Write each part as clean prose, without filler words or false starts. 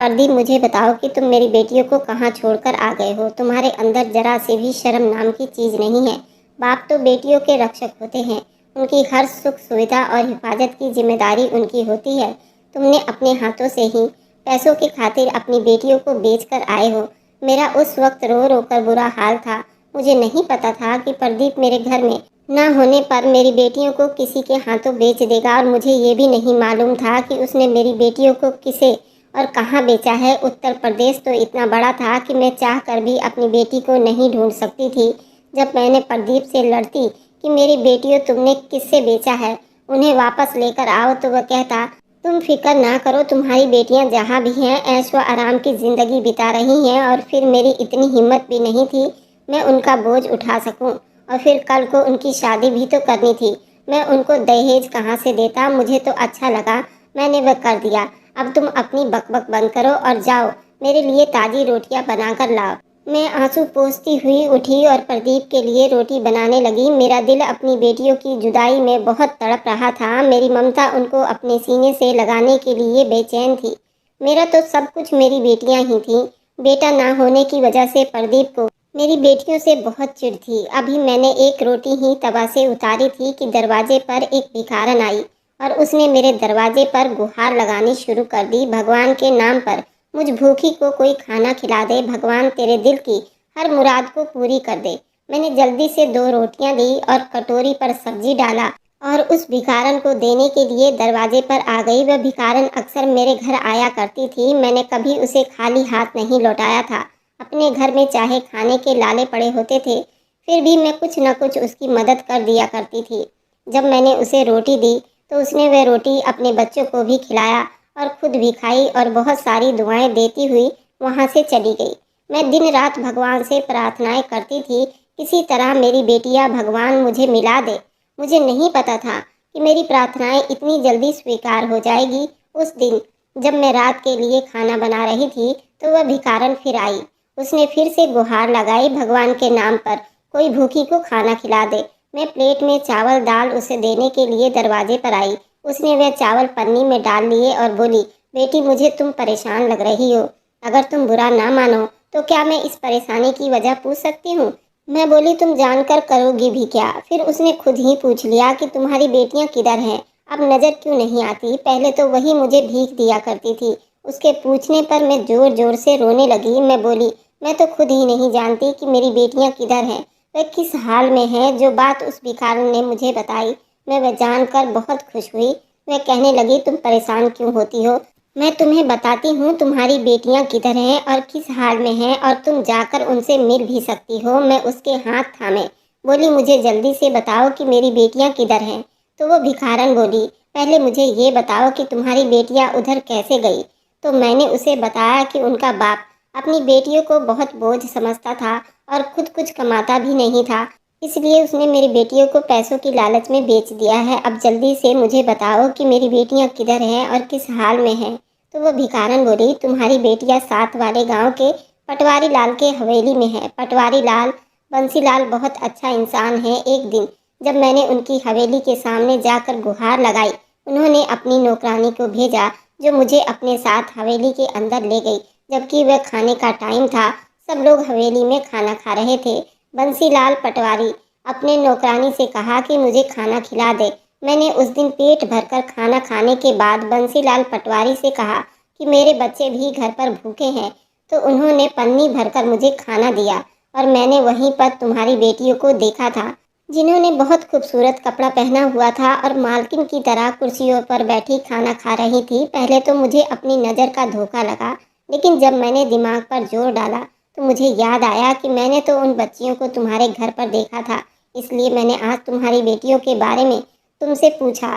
प्रदीप, मुझे बताओ कि तुम मेरी बेटियों को कहाँ छोड़कर आ गए हो। तुम्हारे अंदर जरा से भी शर्म नाम की चीज़ नहीं है। बाप तो बेटियों के रक्षक होते हैं, उनकी हर सुख सुविधा और हिफाजत की जिम्मेदारी उनकी होती है। तुमने अपने हाथों से ही पैसों की खातिर अपनी बेटियों को बेच कर आए हो। मेरा उस वक्त रो रो कर बुरा हाल था। मुझे नहीं पता था कि प्रदीप मेरे घर में न होने पर मेरी बेटियों को किसी के हाथों बेच देगा, और मुझे ये भी नहीं मालूम था कि उसने मेरी बेटियों को किसे और कहाँ बेचा है। उत्तर प्रदेश तो इतना बड़ा था कि मैं चाह कर भी अपनी बेटी को नहीं ढूंढ सकती थी। जब मैंने प्रदीप से लड़ती कि मेरी बेटियों तुमने किससे बेचा है, उन्हें वापस लेकर आओ, तो वह कहता, तुम फिक्र ना करो, तुम्हारी बेटियां जहाँ भी हैं ऐश व आराम की ज़िंदगी बिता रही हैं। और फिर मेरी इतनी हिम्मत भी नहीं थी मैं उनका बोझ उठा सकूं, और फिर कल को उनकी शादी भी तो करनी थी। मैं उनको दहेज कहाँ से देता। मुझे तो अच्छा लगा, मैंने वह कर दिया। अब तुम अपनी बकबक बंद करो और जाओ मेरे लिए ताज़ी रोटियां बनाकर लाओ। मैं आंसू पोंछती हुई उठी और प्रदीप के लिए रोटी बनाने लगी। मेरा दिल अपनी बेटियों की जुदाई में बहुत तड़प रहा था। मेरी ममता उनको अपने सीने से लगाने के लिए बेचैन थी। मेरा तो सब कुछ मेरी बेटियां ही थीं। बेटा ना होने की वजह से प्रदीप को मेरी बेटियों से बहुत चिढ़ थी। अभी मैंने एक रोटी ही तवा से उतारी थी कि दरवाजे पर एक भिखारन आई और उसने मेरे दरवाजे पर गुहार लगानी शुरू कर दी। भगवान के नाम पर मुझ भूखी को कोई खाना खिला दे, भगवान तेरे दिल की हर मुराद को पूरी कर दे। मैंने जल्दी से 2 रोटियां दी और कटोरी पर सब्जी डाला और उस भिखारन को देने के लिए दरवाजे पर आ गई। वह भिखारन अक्सर मेरे घर आया करती थी। मैंने कभी उसे खाली हाथ नहीं लौटाया था। अपने घर में चाहे खाने के लाले पड़े होते थे, फिर भी मैं कुछ न कुछ उसकी मदद कर दिया करती थी। जब मैंने उसे रोटी दी तो उसने वह रोटी अपने बच्चों को भी खिलाया और खुद भी खाई और बहुत सारी दुआएं देती हुई वहां से चली गई। मैं दिन रात भगवान से प्रार्थनाएं करती थी, किसी तरह मेरी बेटियां भगवान मुझे मिला दे। मुझे नहीं पता था कि मेरी प्रार्थनाएं इतनी जल्दी स्वीकार हो जाएगी। उस दिन जब मैं रात के लिए खाना बना रही थी तो वह भिखारन फिर आई। उसने फिर से गुहार लगाई, भगवान के नाम पर कोई भूखी को खाना खिला दे। मैं प्लेट में चावल दाल उसे देने के लिए दरवाजे पर आई। उसने वह चावल पन्नी में डाल लिए और बोली, बेटी, मुझे तुम परेशान लग रही हो। अगर तुम बुरा ना मानो तो क्या मैं इस परेशानी की वजह पूछ सकती हूँ। मैं बोली, तुम जानकर करोगी भी क्या। फिर उसने खुद ही पूछ लिया कि तुम्हारी बेटियां किधर हैं, अब नज़र क्यों नहीं आती। पहले तो वही मुझे भीख दिया करती थी। उसके पूछने पर मैं जोर जोर से रोने लगी। मैं बोली, मैं तो खुद ही नहीं जानती कि मेरी बेटियां किधर हैं, वह किस हाल में है। जो बात उस भिखारन ने मुझे बताई मैं वह जानकर बहुत खुश हुई। वह कहने लगी, तुम परेशान क्यों होती हो, मैं तुम्हें बताती हूँ तुम्हारी बेटियाँ किधर हैं और किस हाल में हैं, और तुम जाकर उनसे मिल भी सकती हो। मैं उसके हाथ थामे बोली, मुझे जल्दी से बताओ कि मेरी बेटियाँ किधर हैं। तो वो भिखारन बोली, पहले मुझे ये बताओ कि तुम्हारी बेटियाँ उधर कैसे गई। तो मैंने उसे बताया कि उनका बाप अपनी बेटियों को बहुत बोझ समझता था और खुद कुछ कमाता भी नहीं था, इसलिए उसने मेरी बेटियों को पैसों की लालच में बेच दिया है। अब जल्दी से मुझे बताओ कि मेरी बेटियां किधर हैं और किस हाल में हैं। तो वो भिखारन बोली, तुम्हारी बेटियां साथ वाले गांव के पटवारी लाल के हवेली में है। पटवारी लाल बंसीलाल बहुत अच्छा इंसान है। एक दिन जब मैंने उनकी हवेली के सामने जाकर गुहार लगाई, उन्होंने अपनी नौकरानी को भेजा जो मुझे अपने साथ हवेली के अंदर ले गई। जबकि वह खाने का टाइम था, सब लोग हवेली में खाना खा रहे थे। बंसीलाल पटवारी अपने नौकरानी से कहा कि मुझे खाना खिला दे। मैंने उस दिन पेट भरकर खाना खाने के बाद बंसीलाल पटवारी से कहा कि मेरे बच्चे भी घर पर भूखे हैं, तो उन्होंने पन्नी भरकर मुझे खाना दिया। और मैंने वहीं पर तुम्हारी बेटियों को देखा था, जिन्होंने बहुत खूबसूरत कपड़ा पहना हुआ था और मालकिन की तरह कुर्सियों पर बैठी खाना खा रही थी। पहले तो मुझे अपनी नज़र का धोखा लगा, लेकिन जब मैंने दिमाग पर जोर डाला तो मुझे याद आया कि मैंने तो उन बच्चियों को तुम्हारे घर पर देखा था। इसलिए मैंने आज तुम्हारी बेटियों के बारे में तुमसे पूछा।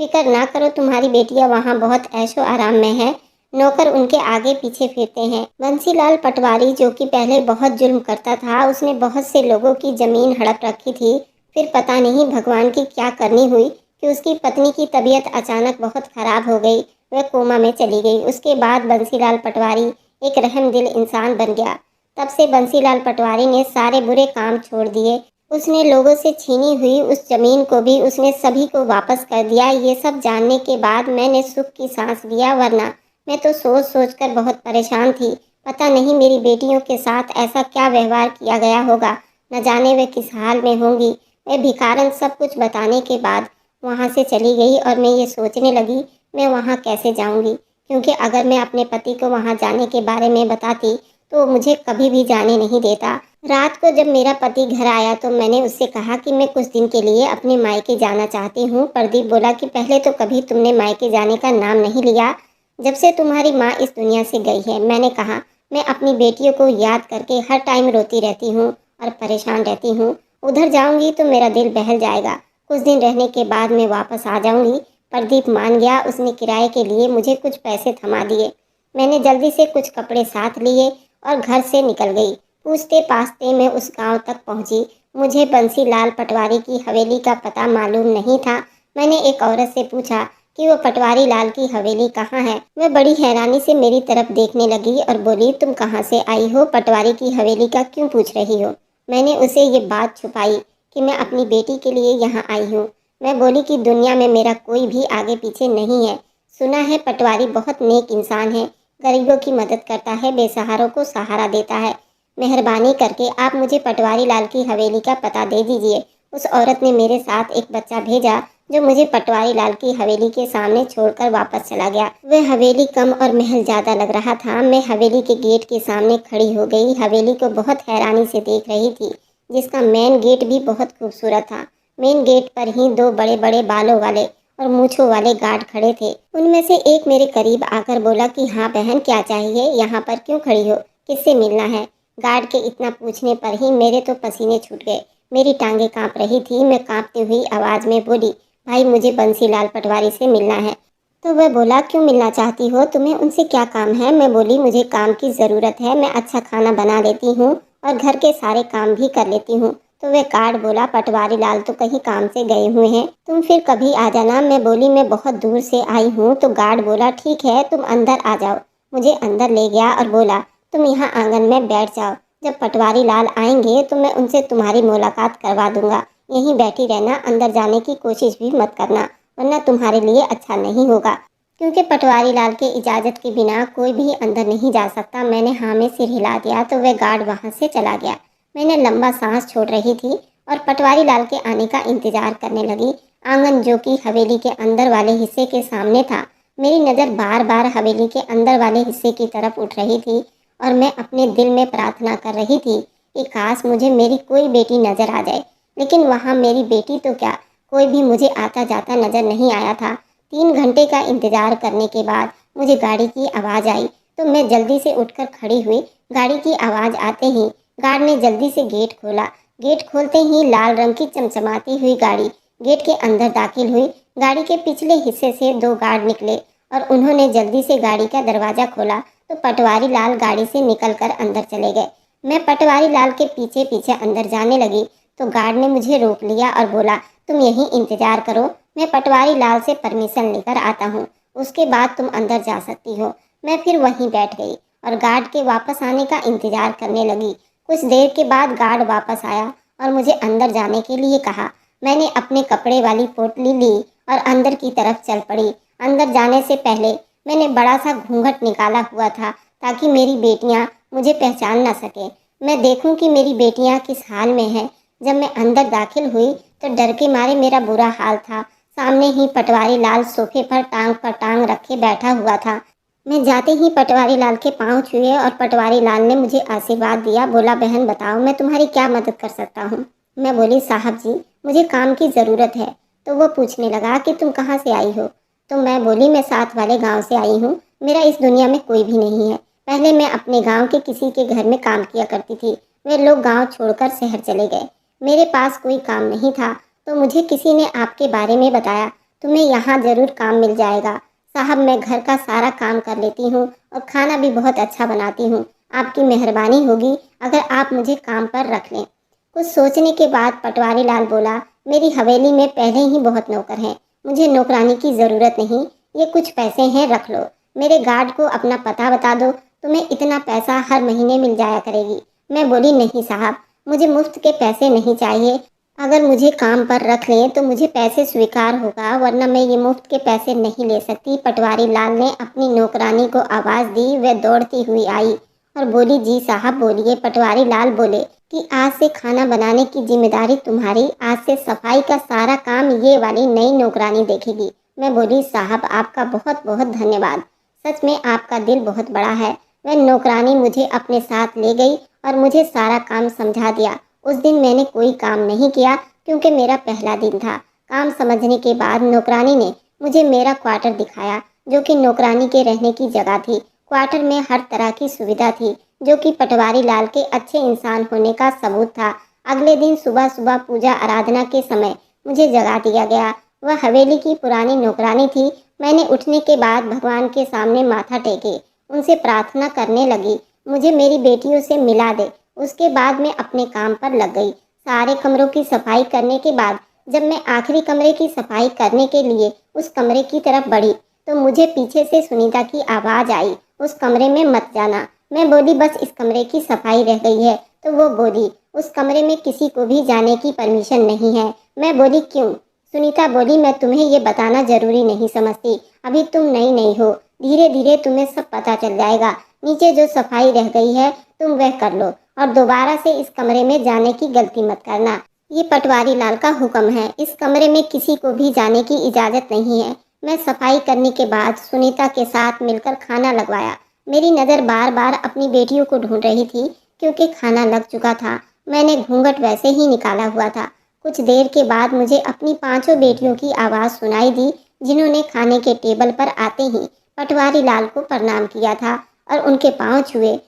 फिक्र ना करो, तुम्हारी बेटियां वहाँ बहुत ऐशो आराम में है, नौकर उनके आगे पीछे फिरते हैं। बंसीलाल पटवारी, जो कि पहले बहुत जुल्म करता था, उसने बहुत से लोगों की ज़मीन हड़प रखी थी। फिर पता नहीं भगवान की क्या करनी हुई कि उसकी पत्नी की तबीयत अचानक बहुत ख़राब हो गई। वह कोमा में चली गई। उसके बाद बंसीलाल पटवारी एक रहमदिल इंसान बन गया। तब से बंसीलाल पटवारी ने सारे बुरे काम छोड़ दिए। उसने लोगों से छीनी हुई उस जमीन को भी उसने सभी को वापस कर दिया। ये सब जानने के बाद मैंने सुख की सांस लिया, वरना मैं तो सोच सोच कर बहुत परेशान थी। पता नहीं मेरी बेटियों के साथ ऐसा क्या व्यवहार किया गया होगा। न जाने वे किस हाल में होंगी। मैं भिखारन सब कुछ बताने के बाद वहाँ से चली गई और मैं ये सोचने लगी मैं वहाँ कैसे जाऊँगी, क्योंकि अगर मैं अपने पति को वहाँ जाने के बारे में बताती तो वो मुझे कभी भी जाने नहीं देता। रात को जब मेरा पति घर आया तो मैंने उससे कहा कि मैं कुछ दिन के लिए अपने मायके जाना चाहती हूँ। प्रदीप बोला कि पहले तो कभी तुमने मायके जाने का नाम नहीं लिया जब से तुम्हारी माँ इस दुनिया से गई है। मैंने कहा मैं अपनी बेटियों को याद करके हर टाइम रोती रहती हूँ और परेशान रहती हूँ। उधर जाऊँगी तो मेरा दिल बहल जाएगा। कुछ दिन रहने के बाद मैं वापस आ जाऊँगी। प्रदीप मान गया। उसने किराए के लिए मुझे कुछ पैसे थमा दिए। मैंने जल्दी से कुछ कपड़े साथ लिए और घर से निकल गई। पूछते पाछते मैं उस गांव तक पहुंची। मुझे बंसीलाल पटवारी की हवेली का पता मालूम नहीं था। मैंने एक औरत से पूछा कि वो पटवारी लाल की हवेली कहाँ है। वह बड़ी हैरानी से मेरी तरफ देखने लगी और बोली, तुम कहाँ से आई हो? पटवारी की हवेली का क्यों पूछ रही हो? मैंने उसे ये बात छुपाई कि मैं अपनी बेटी के लिए यहाँ आई हूँ। मैं बोली कि दुनिया में मेरा कोई भी आगे पीछे नहीं है। सुना है पटवारी बहुत नेक इंसान है, गरीबों की मदद करता है, बेसहारों को सहारा देता है। मेहरबानी करके आप मुझे पटवारी लाल की हवेली का पता दे दीजिए। उस औरत ने मेरे साथ एक बच्चा भेजा जो मुझे पटवारी लाल की हवेली के सामने छोड़कर वापस चला गया। वह हवेली कम और महल ज्यादा लग रहा था। मैं हवेली के गेट के सामने खड़ी हो गई। हवेली को बहुत हैरानी से देख रही थी, जिसका मेन गेट भी बहुत खूबसूरत था। मेन गेट पर ही दो बड़े बड़े बालों वाले और मूछों वाले गार्ड खड़े थे। उनमें से एक मेरे करीब आकर बोला कि हाँ बहन, क्या चाहिए? यहाँ पर क्यों खड़ी हो? किससे मिलना है? गार्ड के इतना पूछने पर ही मेरे तो पसीने छूट गए। मेरी टांगे कांप रही थी। मैं कांपती हुई आवाज में बोली, भाई मुझे बंसीलाल पटवारी से मिलना है। तो वह बोला, क्यों मिलना चाहती हो? तुम्हें उनसे क्या काम है? मैं बोली, मुझे काम की ज़रूरत है। मैं अच्छा खाना बना लेती हूँ और घर के सारे काम भी कर लेती हूँ। तो वह गार्ड बोला, पटवारी लाल तो कहीं काम से गए हुए हैं, तुम फिर कभी आ जाना। मैं बोली, मैं बहुत दूर से आई हूँ। तो गार्ड बोला, ठीक है तुम अंदर आ जाओ। मुझे अंदर ले गया और बोला, तुम यहाँ आंगन में बैठ जाओ। जब पटवारी लाल आएंगे तो मैं उनसे तुम्हारी मुलाकात करवा दूंगा। यहीं बैठी रहना, अंदर जाने की कोशिश भी मत करना, वरना तुम्हारे लिए अच्छा नहीं होगा, क्योंकि पटवारी लाल के इजाज़त के बिना कोई भी अंदर नहीं जा सकता। मैंने हाँ में सिर हिला दिया तो वह गार्ड वहाँ से चला गया। मैंने लंबा सांस छोड़ रही थी और पटवारी लाल के आने का इंतजार करने लगी। आंगन, जो कि हवेली के अंदर वाले हिस्से के सामने था, मेरी नज़र बार बार हवेली के अंदर वाले हिस्से की तरफ उठ रही थी और मैं अपने दिल में प्रार्थना कर रही थी कि काश मुझे मेरी कोई बेटी नज़र आ जाए। लेकिन वहाँ मेरी बेटी तो क्या, कोई भी मुझे आता जाता नजर नहीं आया था। 3 घंटे का इंतजार करने के बाद मुझे गाड़ी की आवाज़ आई तो मैं जल्दी से उठकर खड़ी हुई। गाड़ी की आवाज़ आते ही गार्ड ने जल्दी से गेट खोला। गेट खोलते ही लाल रंग की चमचमाती हुई गाड़ी गेट के अंदर दाखिल हुई। गाड़ी के पिछले हिस्से से 2 गार्ड निकले और उन्होंने जल्दी से गाड़ी का दरवाज़ा खोला तो पटवारी लाल गाड़ी से निकलकर अंदर चले गए। मैं पटवारी लाल के पीछे पीछे अंदर जाने लगी तो गार्ड ने मुझे रोक लिया और बोला, तुम यहीं इंतजार करो, मैं पटवारी लाल से परमिशन लेकर आता हूँ, उसके बाद तुम अंदर जा सकती हो। मैं फिर वहीं बैठ गई और गार्ड के वापस आने का इंतजार करने लगी। कुछ देर के बाद गार्ड वापस आया और मुझे अंदर जाने के लिए कहा। मैंने अपने कपड़े वाली पोटली ली और अंदर की तरफ चल पड़ी। अंदर जाने से पहले मैंने बड़ा सा घूंघट निकाला हुआ था ताकि मेरी बेटियाँ मुझे पहचान न सके। मैं देखूं कि मेरी बेटियाँ किस हाल में हैं। जब मैं अंदर दाखिल हुई तो डर के मारे मेरा बुरा हाल था। सामने ही पटवारी लाल सोफे पर टांग रखे बैठा हुआ था। मैं जाते ही पटवारी लाल के पांव छुए और पटवारी लाल ने मुझे आशीर्वाद दिया। बोला, बहन बताओ मैं तुम्हारी क्या मदद कर सकता हूँ? मैं बोली, साहब जी मुझे काम की ज़रूरत है। तो वो पूछने लगा कि तुम कहाँ से आई हो? तो मैं बोली, मैं साथ वाले गाँव से आई हूँ। मेरा इस दुनिया में कोई भी नहीं है। पहले मैं अपने गाँव के किसी के घर में काम किया करती थी। वे लोग गाँव छोड़कर शहर चले गए। मेरे पास कोई काम नहीं था तो मुझे किसी ने आपके बारे में बताया, तुम्हें यहाँ ज़रूर काम मिल जाएगा। साहब मैं घर का सारा काम कर लेती हूँ और खाना भी बहुत अच्छा बनाती हूँ। आपकी मेहरबानी होगी अगर आप मुझे काम पर रख लें। कुछ सोचने के बाद पटवारी लाल बोला, मेरी हवेली में पहले ही बहुत नौकर हैं, मुझे नौकरानी की ज़रूरत नहीं। ये कुछ पैसे हैं, रख लो। मेरे गार्ड को अपना पता बता दो, तुम्हें इतना पैसा हर महीने मिल जाया करेगी। मैं बोली, नहीं साहब, मुझे मुफ्त के पैसे नहीं चाहिए। अगर मुझे काम पर रख लें तो मुझे पैसे स्वीकार होगा, वरना मैं ये मुफ्त के पैसे नहीं ले सकती। पटवारी लाल ने अपनी नौकरानी को आवाज़ दी। वह दौड़ती हुई आई और बोली, जी साहब बोलिए। पटवारी लाल बोले कि आज से खाना बनाने की जिम्मेदारी तुम्हारी। आज से सफाई का सारा काम ये वाली नई नौकरानी देखेगी। मैं बोली, साहब आपका बहुत बहुत धन्यवाद। सच में आपका दिल बहुत बड़ा है। वह नौकरानी मुझे अपने साथ ले गई और मुझे सारा काम समझा दिया। उस दिन मैंने कोई काम नहीं किया क्योंकि मेरा पहला दिन था। काम समझने के बाद नौकरानी ने मुझे मेरा क्वार्टर दिखाया, जो कि नौकरानी के रहने की जगह थी। क्वार्टर में हर तरह की सुविधा थी, जो कि पटवारी लाल के अच्छे इंसान होने का सबूत था। अगले दिन सुबह सुबह पूजा आराधना के समय मुझे जगा दिया गया। वह हवेली की पुरानी नौकरानी थी। मैंने उठने के बाद भगवान के सामने माथा टेके उनसे प्रार्थना करने लगी, मुझे मेरी बेटियों से मिला दे। उसके बाद मैं अपने काम पर लग गई। सारे कमरों की सफाई करने के बाद जब मैं आखिरी कमरे की सफाई करने के लिए उस कमरे की तरफ बढ़ी तो मुझे पीछे से सुनीता की आवाज़ आई, उस कमरे में मत जाना। मैं बोली, बस इस कमरे की सफाई रह गई है। तो वो बोली, उस कमरे में किसी को भी जाने की परमिशन नहीं है। मैं बोली, क्यों? सुनीता बोली, मैं तुम्हें ये बताना जरूरी नहीं समझती। अभी तुम नई नहीं हो, धीरे धीरे तुम्हें सब पता चल जाएगा। नीचे जो सफाई रह गई है तुम वह कर लो और दोबारा से इस कमरे में जाने की गलती मत करना। ये पटवारी लाल का हुक्म है। इस कमरे में किसी को भी जाने की इजाज़त नहीं है। मैं सफाई करने के बाद सुनीता के साथ मिलकर खाना लगवाया। मेरी नज़र बार बार अपनी बेटियों को ढूंढ रही थी क्योंकि खाना लग चुका था। मैंने घूंघट वैसे ही निकाला हुआ था। कुछ देर के बाद मुझे अपनी पांचों बेटियों की आवाज़ सुनाई दी, जिन्होंने खाने के टेबल पर आते ही पटवारी लाल को प्रणाम किया था और उनके पाँव छुए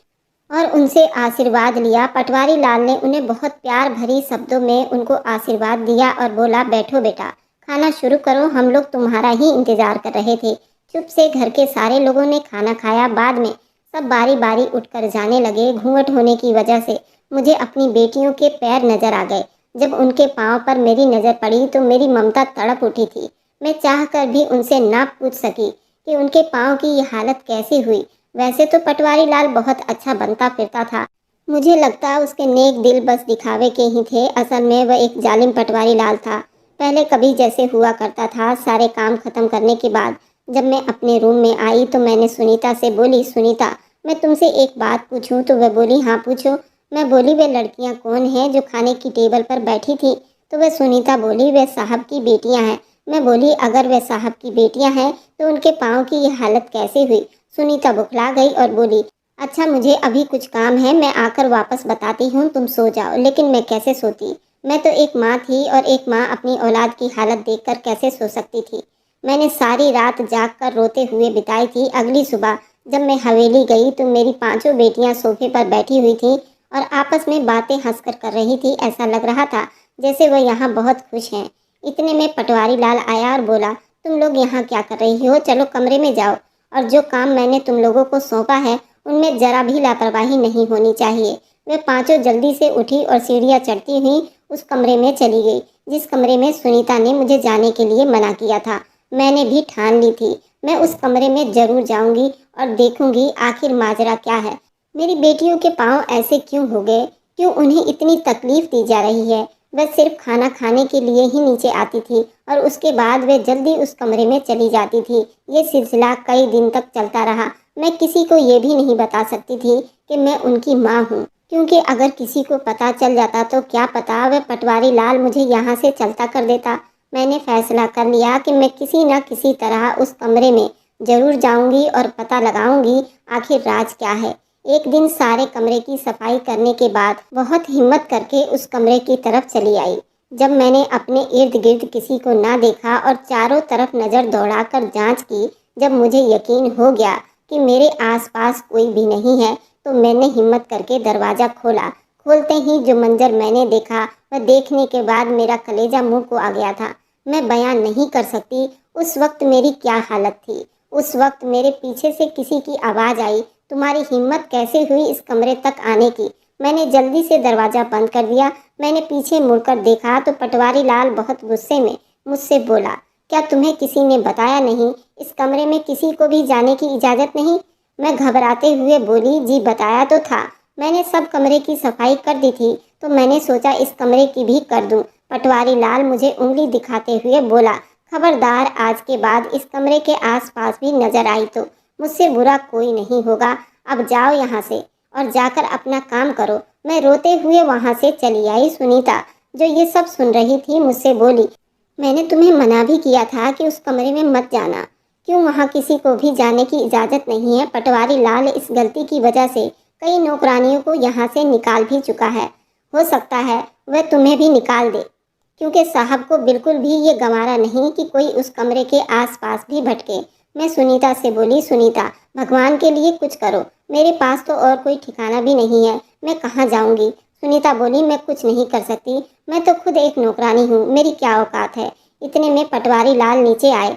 और उनसे आशीर्वाद लिया। पटवारी लाल ने उन्हें बहुत प्यार भरी शब्दों में उनको आशीर्वाद दिया और बोला, बैठो बेटा, खाना शुरू करो, हम लोग तुम्हारा ही इंतजार कर रहे थे। चुप से घर के सारे लोगों ने खाना खाया। बाद में सब बारी बारी उठकर जाने लगे। घूंघट होने की वजह से मुझे अपनी बेटियों के पैर नजर आ गए। जब उनके पाँव पर मेरी नज़र पड़ी तो मेरी ममता तड़प उठी थी। मैं चाह कर भी उनसे ना पूछ सकी कि उनके पाँव की ये हालत कैसे हुई। वैसे तो पटवारी लाल बहुत अच्छा बनता फिरता था। मुझे लगता उसके नेक दिल बस दिखावे के ही थे। असल में वह एक जालिम पटवारी लाल था। पहले कभी जैसे हुआ करता था। सारे काम खत्म करने के बाद जब मैं अपने रूम में आई तो मैंने सुनीता से बोली, सुनीता, मैं तुमसे एक बात पूछूं? तो वह बोली, हाँ पूछो। मैं बोली, वे लड़कियां कौन हैं जो खाने की टेबल पर बैठी थी? तो वह सुनीता बोली, वे साहब की बेटियां हैं। मैं बोली, अगर वे साहब की बेटियां हैं तो उनके पाँव की यह हालत कैसे हुई? सुनीता बुखला गई और बोली, अच्छा मुझे अभी कुछ काम है, मैं आकर वापस बताती हूँ, तुम सो जाओ। लेकिन मैं कैसे सोती? मैं तो एक माँ थी और एक माँ अपनी औलाद की हालत देखकर कैसे सो सकती थी? मैंने सारी रात जाग कर रोते हुए बिताई थी। अगली सुबह जब मैं हवेली गई तो मेरी पांचों बेटियां सोफे पर बैठी हुई थीं और आपस में बातें हंसकर कर रही थी। ऐसा लग रहा था जैसे वह यहाँ बहुत खुश हैं। इतने में पटवारी लाल आया और बोला, तुम लोग यहाँ क्या कर रही हो? चलो कमरे में जाओ और जो काम मैंने तुम लोगों को सौंपा है उनमें जरा भी लापरवाही नहीं होनी चाहिए। वे पांचों जल्दी से उठी और सीढ़ियाँ चढ़ती हुई उस कमरे में चली गई जिस कमरे में सुनीता ने मुझे जाने के लिए मना किया था। मैंने भी ठान ली थी मैं उस कमरे में जरूर जाऊंगी और देखूंगी आखिर माजरा क्या है। मेरी बेटियों के पाँव ऐसे क्यों हो गए? क्यों उन्हें इतनी तकलीफ दी जा रही है? वह सिर्फ खाना खाने के लिए ही नीचे आती थी और उसके बाद वे जल्दी उस कमरे में चली जाती थी। ये सिलसिला कई दिन तक चलता रहा। मैं किसी को ये भी नहीं बता सकती थी कि मैं उनकी माँ हूँ, क्योंकि अगर किसी को पता चल जाता तो क्या पता वह पटवारी लाल मुझे यहाँ से चलता कर देता। मैंने फैसला कर लिया कि मैं किसी न किसी तरह उस कमरे में जरूर जाऊंगी और पता लगाऊंगी आखिर राज क्या है। एक दिन सारे कमरे की सफाई करने के बाद बहुत हिम्मत करके उस कमरे की तरफ चली आई। जब मैंने अपने इर्द गिर्द किसी को ना देखा और चारों तरफ नज़र दौड़ाकर जांच की, जब मुझे यकीन हो गया कि मेरे आसपास कोई भी नहीं है तो मैंने हिम्मत करके दरवाज़ा खोला। खोलते ही जो मंजर मैंने देखा वह देखने के बाद मेरा कलेजा मुंह को आ गया था। मैं बयान नहीं कर सकती उस वक्त मेरी क्या हालत थी। उस वक्त मेरे पीछे से किसी की आवाज़ आई, तुम्हारी हिम्मत कैसे हुई इस कमरे तक आने की? मैंने जल्दी से दरवाज़ा बंद कर दिया। मैंने पीछे मुड़कर देखा तो पटवारी लाल बहुत गुस्से में मुझसे बोला, क्या तुम्हें किसी ने बताया नहीं इस कमरे में किसी को भी जाने की इजाज़त नहीं? मैं घबराते हुए बोली, जी बताया तो था, मैंने सब कमरे की सफाई कर दी थी तो मैंने सोचा इस कमरे की भी कर दूं। पटवारी लाल मुझे उंगली दिखाते हुए बोला, खबरदार आज के बाद इस कमरे के आसपास भी नजर आई तो मुझसे बुरा कोई नहीं होगा। अब जाओ यहाँ से और जाकर अपना काम करो। मैं रोते हुए वहाँ से चली आई। सुनीता, जो ये सब सुन रही थी, मुझसे बोली, मैंने तुम्हें मना भी किया था कि उस कमरे में मत जाना। क्यों वहाँ किसी को भी जाने की इजाज़त नहीं है? पटवारी लाल इस गलती की वजह से कई नौकरानियों को यहाँ से निकाल भी चुका है। हो सकता है वह तुम्हें भी निकाल दे, क्योंकि साहब को बिल्कुल भी ये गंवारा नहीं कि कोई उस कमरे के आसपास भी भटके। मैं सुनीता से बोली, सुनीता, भगवान के लिए कुछ करो, मेरे पास तो और कोई ठिकाना भी नहीं है, मैं कहाँ जाऊँगी? सुनीता बोली, मैं कुछ नहीं कर सकती, मैं तो खुद एक नौकरानी हूँ, मेरी क्या औकात है। इतने में पटवारी लाल नीचे आए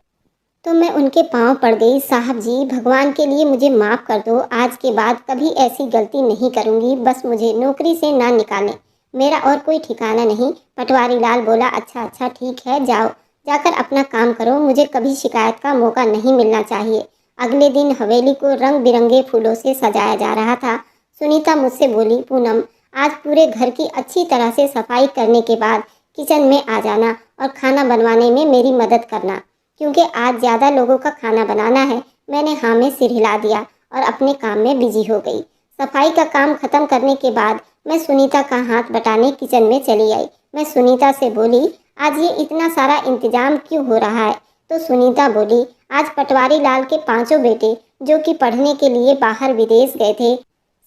तो मैं उनके पाँव पड़ गई। साहब जी, भगवान के लिए मुझे माफ़ कर दो, आज के बाद कभी ऐसी गलती नहीं करूँगी, बस मुझे नौकरी से ना निकालें, मेरा और कोई ठिकाना नहीं। पटवारी लाल बोला, अच्छा अच्छा ठीक है, जाओ, जाकर अपना काम करो, मुझे कभी शिकायत का मौका नहीं मिलना चाहिए। अगले दिन हवेली को रंग बिरंगे फूलों से सजाया जा रहा था। सुनीता मुझसे बोली, पूनम, आज पूरे घर की अच्छी तरह से सफाई करने के बाद किचन में आ जाना और खाना बनवाने में मेरी मदद करना, क्योंकि आज ज़्यादा लोगों का खाना बनाना है। मैंने हाँ में सिर हिला दिया और अपने काम में बिजी हो गई। सफाई का काम खत्म करने के बाद मैं सुनीता का हाथ बटाने किचन में चली आई। मैं सुनीता से बोली, आज ये इतना सारा इंतजाम क्यों हो रहा है? तो सुनीता बोली, आज पटवारी लाल के पांचों बेटे, जो कि पढ़ने के लिए बाहर विदेश गए थे,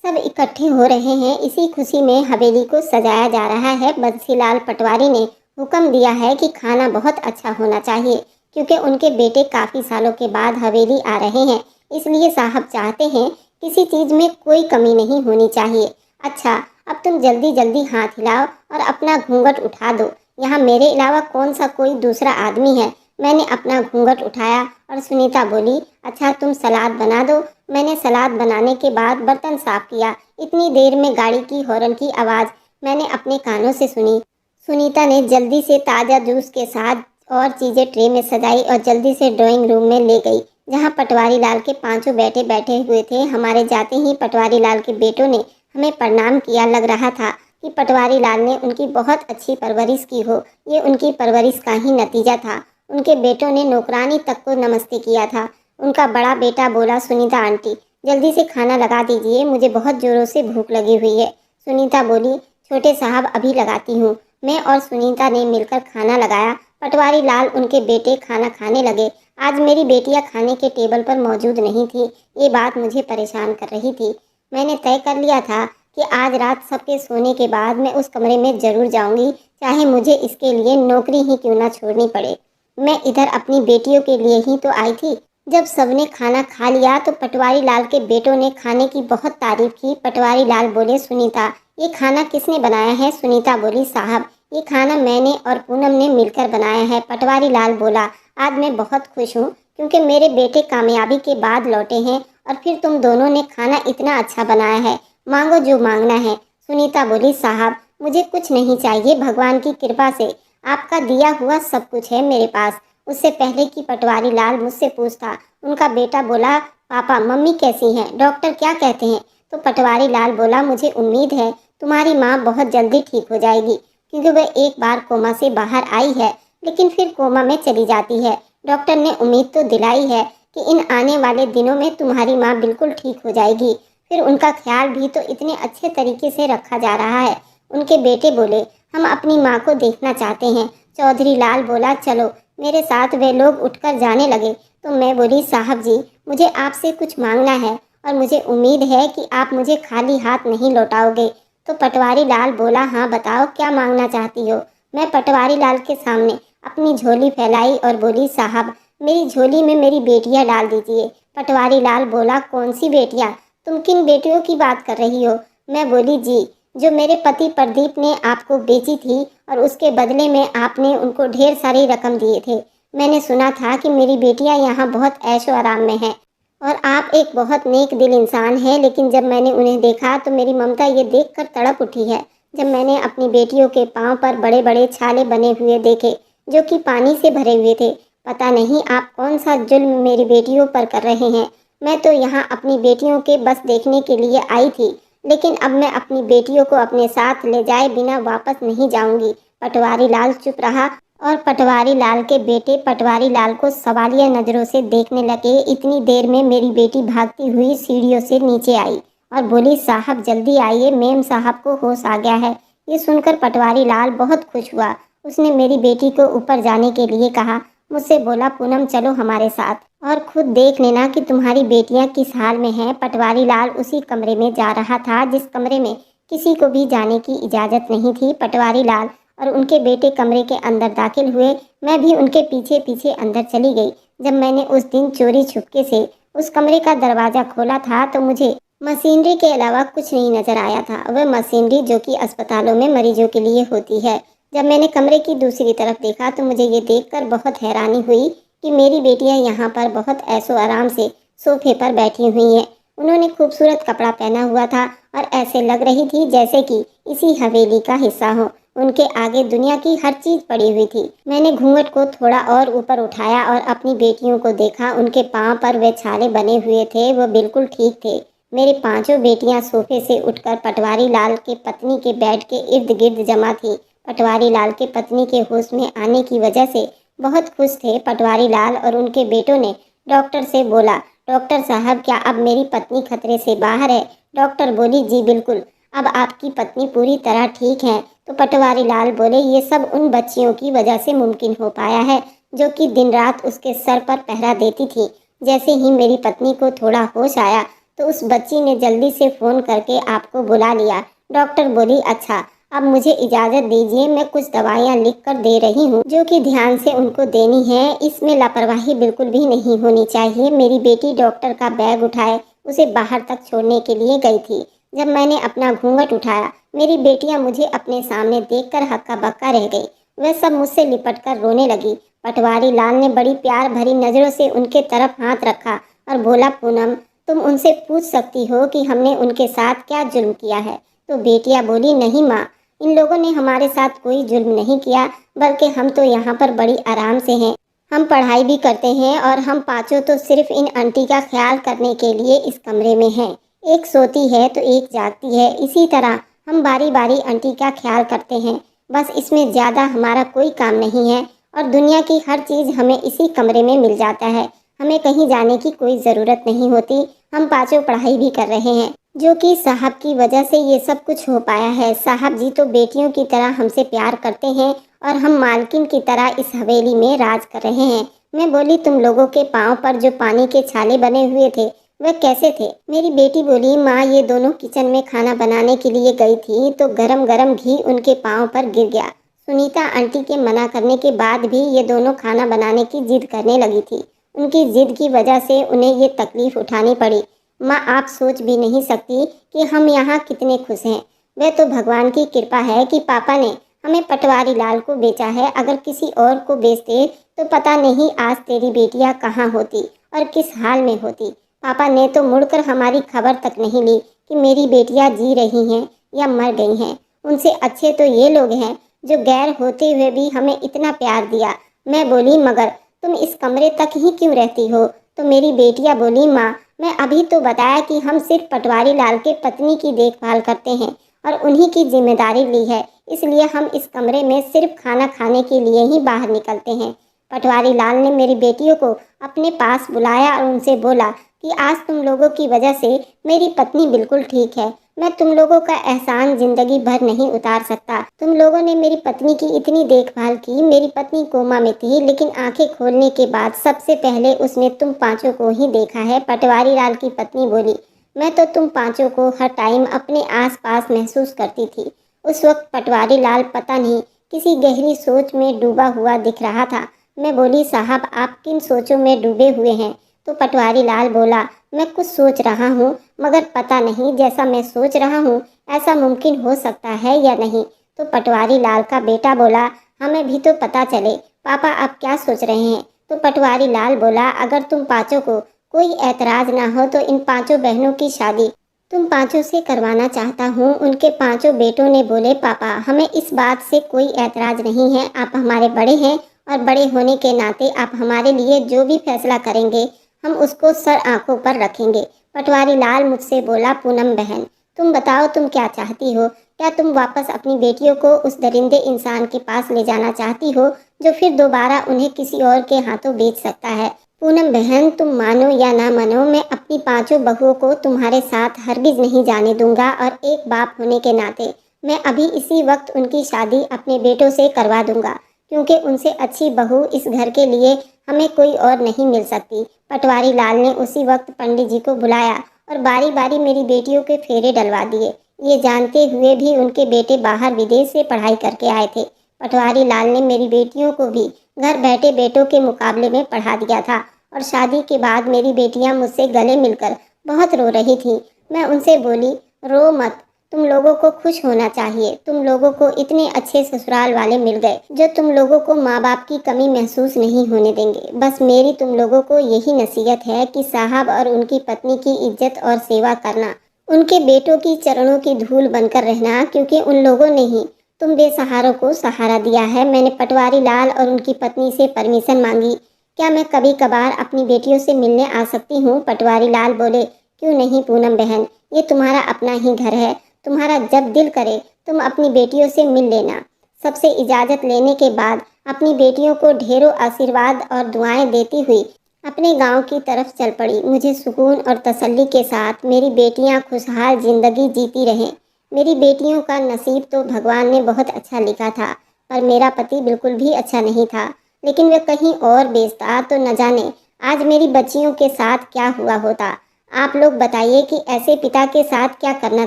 सब इकट्ठे हो रहे हैं। इसी खुशी में हवेली को सजाया जा रहा है। बंसीलाल पटवारी ने हुक्म दिया है कि खाना बहुत अच्छा होना चाहिए, क्योंकि उनके बेटे काफ़ी सालों के बाद हवेली आ रहे हैं, इसलिए साहब चाहते हैं किसी चीज़ में कोई कमी नहीं होनी चाहिए। अच्छा, अब तुम जल्दी जल्दी हाथ हिलाओ और अपना घूंघट उठा दो, यहाँ मेरे अलावा कौन सा कोई दूसरा आदमी है? मैंने अपना घूंघट उठाया और सुनीता बोली, अच्छा तुम सलाद बना दो। मैंने सलाद बनाने के बाद बर्तन साफ किया। इतनी देर में गाड़ी की हॉर्न की आवाज़ मैंने अपने कानों से सुनी। सुनीता ने जल्दी से ताज़ा जूस के साथ और चीज़ें ट्रे में सजाई और जल्दी से ड्राइंग रूम में ले गई, जहाँ पटवारी लाल के पांचों बेटे बैठे हुए थे। हमारे जाते ही पटवारी लाल के बेटों ने हमें प्रणाम किया। लग रहा था कि पटवारी लाल ने उनकी बहुत अच्छी परवरिश की हो। ये उनकी परवरिश का ही नतीजा था। उनके बेटों ने नौकरानी तक को नमस्ते किया था। उनका बड़ा बेटा बोला, सुनीता आंटी, जल्दी से खाना लगा दीजिए, मुझे बहुत ज़ोरों से भूख लगी हुई है। सुनीता बोली, छोटे साहब अभी लगाती हूँ। मैं और सुनीता ने मिलकर खाना लगाया। पटवारी लाल उनके बेटे खाना खाने लगे। आज मेरी बेटियां खाने के टेबल पर मौजूद नहीं थी। ये बात मुझे परेशान कर रही थी। मैंने तय कर लिया था कि आज रात सबके सोने के बाद मैं उस कमरे में ज़रूर जाऊंगी, चाहे मुझे इसके लिए नौकरी ही क्यों ना छोड़नी पड़े। मैं इधर अपनी बेटियों के लिए ही तो आई थी। जब सबने खाना खा लिया तो पटवारी लाल के बेटों ने खाने की बहुत तारीफ की। पटवारी लाल बोले, सुनीता, ये खाना किसने बनाया है? सुनीता बोली, साहब, ये खाना मैंने और पूनम ने मिलकर बनाया है। पटवारी लाल बोला, आज मैं बहुत खुश हूँ, क्योंकि मेरे बेटे कामयाबी के बाद लौटे हैं और फिर तुम दोनों ने खाना इतना अच्छा बनाया है। मांगो जो मांगना है। सुनीता बोली, साहब, मुझे कुछ नहीं चाहिए, भगवान की कृपा से आपका दिया हुआ सब कुछ है मेरे पास। उससे पहले कि पटवारी लाल मुझसे पूछता, उनका बेटा बोला, पापा मम्मी कैसी हैं, डॉक्टर क्या कहते हैं? तो पटवारी लाल बोला, मुझे उम्मीद है तुम्हारी माँ बहुत जल्दी ठीक हो जाएगी, क्योंकि वह एक बार कोमा से बाहर आई है, लेकिन फिर कोमा में चली जाती है। डॉक्टर ने उम्मीद तो दिलाई है कि इन आने वाले दिनों में तुम्हारी माँ बिल्कुल ठीक हो जाएगी। फिर उनका ख्याल भी तो इतने अच्छे तरीके से रखा जा रहा है। उनके बेटे बोले, हम अपनी माँ को देखना चाहते हैं। चौधरी लाल बोला, चलो मेरे साथ। वे लोग उठकर जाने लगे तो मैं बोली, साहब जी, मुझे आपसे कुछ मांगना है और मुझे उम्मीद है कि आप मुझे खाली हाथ नहीं लौटाओगे। तो पटवारी लाल बोला, हाँ बताओ, क्या मांगना चाहती हो? मैं पटवारी लाल के सामने अपनी झोली फैलाई और बोली, साहब, मेरी झोली में मेरी बेटियां डाल दीजिए। पटवारी लाल बोला, कौन सी बेटियां? तुम किन बेटियों की बात कर रही हो? मैं बोली, जी, जो मेरे पति प्रदीप ने आपको बेची थी और उसके बदले में आपने उनको ढेर सारी रकम दिए थे। मैंने सुना था कि मेरी बेटियां यहाँ बहुत ऐशो आराम में हैं और आप एक बहुत नेक दिल इंसान हैं, लेकिन जब मैंने उन्हें देखा तो मेरी ममता ये देखकर तड़प उठी है। जब मैंने अपनी बेटियों के पाँव पर बड़े बड़े छाले बने हुए देखे, जो कि पानी से भरे हुए थे। पता नहीं आप कौन सा जुल्म मेरी बेटियों पर कर रहे हैं। मैं तो यहाँ अपनी बेटियों के बस देखने के लिए आई थी, लेकिन अब मैं अपनी बेटियों को अपने साथ ले जाए बिना वापस नहीं जाऊंगी। पटवारी लाल चुप रहा और पटवारी लाल के बेटे पटवारी लाल को सवालिया नजरों से देखने लगे। इतनी देर में मेरी बेटी भागती हुई सीढ़ियों से नीचे आई और बोली, साहब जल्दी आइए, मेम साहब को होश आ गया है। ये सुनकर पटवारी लाल बहुत खुश हुआ। उसने मेरी बेटी को ऊपर जाने के लिए कहा। मुझसे बोला, पूनम चलो हमारे साथ और खुद देख लेना कि तुम्हारी बेटियां किस हाल में हैं। पटवारी लाल उसी कमरे में जा रहा था जिस कमरे में किसी को भी जाने की इजाज़त नहीं थी। पटवारी लाल और उनके बेटे कमरे के अंदर दाखिल हुए। मैं भी उनके पीछे पीछे अंदर चली गई। जब मैंने उस दिन चोरी छुपके से उस कमरे का दरवाज़ा खोला था तो मुझे मशीनरी के अलावा कुछ नहीं नजर आया था। वह मशीनरी जो कि अस्पतालों में मरीजों के लिए होती है। जब मैंने कमरे की दूसरी तरफ देखा तो मुझे ये देखकर बहुत हैरानी हुई कि मेरी बेटियां यहाँ पर बहुत ऐशो आराम से सोफे पर बैठी हुई हैं। उन्होंने खूबसूरत कपड़ा पहना हुआ था और ऐसे लग रही थी जैसे कि इसी हवेली का हिस्सा हो। उनके आगे दुनिया की हर चीज पड़ी हुई थी। मैंने घूंघट को थोड़ा और ऊपर उठाया और अपनी बेटियों को देखा। उनके पाँव पर वे छाले बने हुए थे, वो बिल्कुल ठीक थे। मेरी पांचों बेटियां सोफे से उठकर पटवारी लाल के पत्नी के बेड के इर्द गिर्द जमा थी। पटवारी लाल के पत्नी के होश में आने की वजह से बहुत खुश थे। पटवारी लाल और उनके बेटों ने डॉक्टर से बोला, डॉक्टर साहब क्या अब मेरी पत्नी खतरे से बाहर है? डॉक्टर बोली, जी बिल्कुल, अब आपकी पत्नी पूरी तरह ठीक है। तो पटवारी लाल बोले, ये सब उन बच्चियों की वजह से मुमकिन हो पाया है जो कि दिन रात उसके सर पर पहरा देती थी। जैसे ही मेरी पत्नी को थोड़ा होश आया तो उस बच्ची ने जल्दी से फ़ोन करके आपको बुला लिया। डॉक्टर बोली, अच्छा अब मुझे इजाज़त दीजिए, मैं कुछ दवाइयाँ लिख कर दे रही हूँ जो कि ध्यान से उनको देनी है। इसमें लापरवाही बिल्कुल भी नहीं होनी चाहिए। मेरी बेटी डॉक्टर का बैग उठाए उसे बाहर तक छोड़ने के लिए गई थी। जब मैंने अपना घूंघट उठाया, मेरी बेटियां मुझे अपने सामने देखकर हक्का बक्का रह गई। वह सब मुझसे लिपट कर रोने लगी। पटवारी लाल ने बड़ी प्यार भरी नज़रों से उनके तरफ हाथ रखा और बोला, पूनम तुम उनसे पूछ सकती हो कि हमने उनके साथ क्या जुल्म किया है। तो बेटियां बोली, नहीं माँ, इन लोगों ने हमारे साथ कोई जुल्म नहीं किया, बल्कि हम तो यहाँ पर बड़ी आराम से हैं। हम पढ़ाई भी करते हैं और हम पांचों तो सिर्फ इन आंटी का ख्याल करने के लिए इस कमरे में हैं। एक सोती है तो एक जागती है। इसी तरह हम बारी बारी आंटी का ख्याल करते हैं। बस इसमें ज़्यादा हमारा कोई काम नहीं है और दुनिया की हर चीज़ हमें इसी कमरे में मिल जाता है। हमें कहीं जाने की कोई ज़रूरत नहीं होती। हम पांचों पढ़ाई भी कर रहे हैं जो कि साहब की वजह से ये सब कुछ हो पाया है। साहब जी तो बेटियों की तरह हमसे प्यार करते हैं और हम मालकिन की तरह इस हवेली में राज कर रहे हैं। मैं बोली, तुम लोगों के पाँव पर जो पानी के छाले बने हुए थे वह कैसे थे? मेरी बेटी बोली, माँ ये दोनों किचन में खाना बनाने के लिए गई थी तो गरम गरम घी उनके पाँव पर गिर गया। सुनीता आंटी के मना करने के बाद भी ये दोनों खाना बनाने की जिद करने लगी थी। उनकी जिद की वजह से उन्हें ये तकलीफ उठानी पड़ी। माँ आप सोच भी नहीं सकती कि हम यहाँ कितने खुश हैं। वह तो भगवान की कृपा है कि पापा ने हमें पटवारी लाल को बेचा है। अगर किसी और को बेचते तो पता नहीं आज तेरी बेटियाँ कहाँ होती और किस हाल में होती। पापा ने तो मुड़कर हमारी खबर तक नहीं ली कि मेरी बेटियाँ जी रही हैं या मर गई हैं। उनसे अच्छे तो ये लोग हैं जो गैर होते हुए भी हमें इतना प्यार दिया। मैं बोली, मगर तुम इस कमरे तक ही क्यों रहती हो? तो मेरी बेटियाँ बोली, माँ मैं अभी तो बताया कि हम सिर्फ पटवारी लाल के पत्नी की देखभाल करते हैं और उन्हीं की जिम्मेदारी ली है, इसलिए हम इस कमरे में सिर्फ खाना खाने के लिए ही बाहर निकलते हैं। पटवारी लाल ने मेरी बेटियों को अपने पास बुलाया और उनसे बोला कि आज तुम लोगों की वजह से मेरी पत्नी बिल्कुल ठीक है। मैं तुम लोगों का एहसान जिंदगी भर नहीं उतार सकता। तुम लोगों ने मेरी पत्नी की इतनी देखभाल की। मेरी पत्नी कोमा में थी, लेकिन आंखें खोलने के बाद सबसे पहले उसने तुम पांचों को ही देखा है। पटवारी लाल की पत्नी बोली, मैं तो तुम पांचों को हर टाइम अपने आसपास महसूस करती थी। उस वक्त पटवारी लाल पता नहीं किसी गहरी सोच में डूबा हुआ दिख रहा था। मैं बोली, साहब आप किन सोचों में डूबे हुए हैं? तो पटवारी लाल बोला, मैं कुछ सोच रहा हूँ, मगर पता नहीं जैसा मैं सोच रहा हूँ ऐसा मुमकिन हो सकता है या नहीं। तो पटवारी लाल का बेटा बोला, हमें भी तो पता चले पापा आप क्या सोच रहे हैं। तो पटवारी लाल बोला, अगर तुम पाँचों को कोई ऐतराज़ ना हो तो इन पाँचों बहनों की शादी तुम पाँचों से करवाना चाहता हूँ। उनके पाँचों बेटों ने बोले, पापा हमें इस बात से कोई ऐतराज़ नहीं है, आप हमारे बड़े हैं और बड़े होने के नाते आप हमारे लिए जो भी फैसला करेंगे हम उसको सर आंखों पर रखेंगे। पटवारी लाल मुझसे बोला, पूनम बहन तुम बताओ, तुम क्या चाहती हो? क्या तुम वापस अपनी बेटियों को उस दरिंदे इंसान के पास ले जाना चाहती हो जो फिर दोबारा उन्हें किसी और के हाथों बेच सकता है? पूनम बहन, तुम मानो या ना मानो, मैं अपनी पांचों बहुओं को तुम्हारे साथ हरगिज नहीं जाने दूंगा और एक बाप होने के नाते मैं अभी इसी वक्त उनकी शादी अपने बेटों से करवा दूंगा, क्योंकि उनसे अच्छी बहू इस घर के लिए हमें कोई और नहीं मिल सकती। पटवारी लाल ने उसी वक्त पंडित जी को बुलाया और बारी बारी मेरी बेटियों के फेरे डलवा दिए, ये जानते हुए भी उनके बेटे बाहर विदेश से पढ़ाई करके आए थे। पटवारी लाल ने मेरी बेटियों को भी घर बैठे बेटों के मुकाबले में पढ़ा दिया था और शादी के बाद मेरी बेटियां मुझसे गले मिलकर बहुत रो रही थीं। मैं उनसे बोली, रो मत, तुम लोगों को खुश होना चाहिए। तुम लोगों को इतने अच्छे ससुराल वाले मिल गए जो तुम लोगों को माँ बाप की कमी महसूस नहीं होने देंगे। बस मेरी तुम लोगों को यही नसीहत है कि साहब और उनकी पत्नी की इज्जत और सेवा करना, उनके बेटों की चरणों की धूल बनकर रहना, क्योंकि उन लोगों ने ही तुम बेसहारों को सहारा दिया है। मैंने पटवारी लाल और उनकी पत्नी से परमिशन मांगी, क्या मैं कभी कभार अपनी बेटियों से मिलने आ सकती हूँ? पटवारी लाल बोले, क्यों नहीं पूनम बहन, ये तुम्हारा अपना ही घर है, तुम्हारा जब दिल करे तुम अपनी बेटियों से मिल लेना। सबसे इजाज़त लेने के बाद अपनी बेटियों को ढेरों आशीर्वाद और दुआएं देती हुई अपने गांव की तरफ चल पड़ी। मुझे सुकून और तसल्ली के साथ मेरी बेटियां खुशहाल जिंदगी जीती रहें। मेरी बेटियों का नसीब तो भगवान ने बहुत अच्छा लिखा था, पर मेरा पति बिल्कुल भी अच्छा नहीं था। लेकिन वह कहीं और बेचता तो न जाने आज मेरी बच्चियों के साथ क्या हुआ होता। आप लोग बताइए कि ऐसे पिता के साथ क्या करना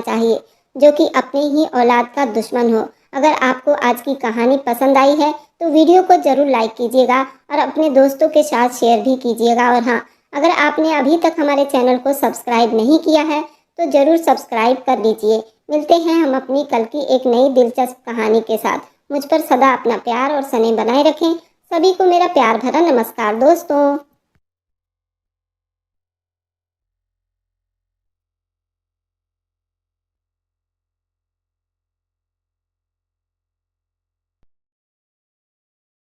चाहिए जो कि अपनी ही औलाद का दुश्मन हो। अगर आपको आज की कहानी पसंद आई है तो वीडियो को ज़रूर लाइक कीजिएगा और अपने दोस्तों के साथ शेयर भी कीजिएगा। और हाँ, अगर आपने अभी तक हमारे चैनल को सब्सक्राइब नहीं किया है तो ज़रूर सब्सक्राइब कर लीजिए। मिलते हैं हम अपनी कल की एक नई दिलचस्प कहानी के साथ। मुझ पर सदा अपना प्यार और स्नेह बनाए रखें। सभी को मेरा प्यार भरा नमस्कार दोस्तों।